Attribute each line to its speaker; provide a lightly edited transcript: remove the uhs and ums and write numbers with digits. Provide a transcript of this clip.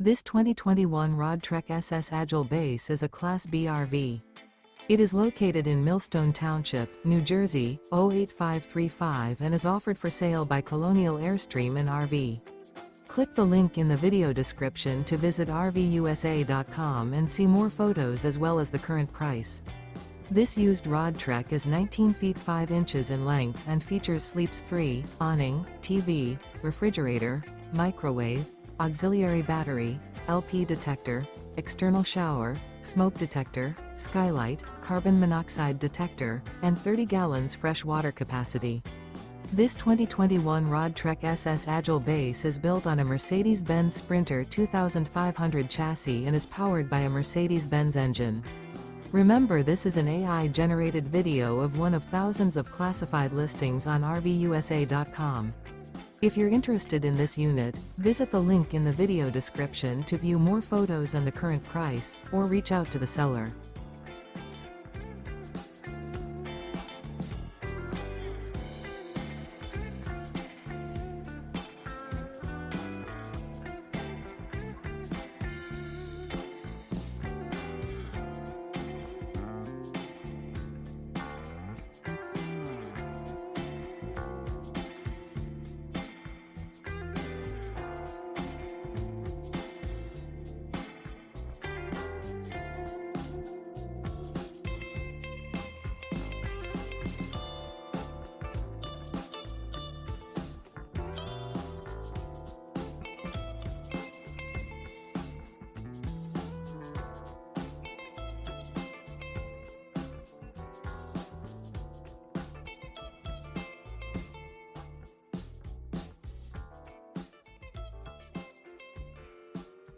Speaker 1: This 2021 Roadtrek SS Agile Base is a Class B RV. It is located in Millstone Township, New Jersey, 08535 and is offered for sale by Colonial Airstream RV. Click the link in the video description to visit RVUSA.com and see more photos as well as the current price. This used Roadtrek is 19 feet 5 inches in length and features sleeps 3, awning, TV, refrigerator, microwave, auxiliary battery, LP detector, external shower, smoke detector, skylight, carbon monoxide detector, and 30 gallons fresh water capacity. This 2021 Roadtrek SS Agile Base is built on a Mercedes-Benz Sprinter 2500 chassis and is powered by a Mercedes-Benz engine. Remember, this is an AI-generated video of one of thousands of classified listings on RVUSA.com. If you're interested in this unit, visit the link in the video description to view more photos and the current price, or reach out to the seller.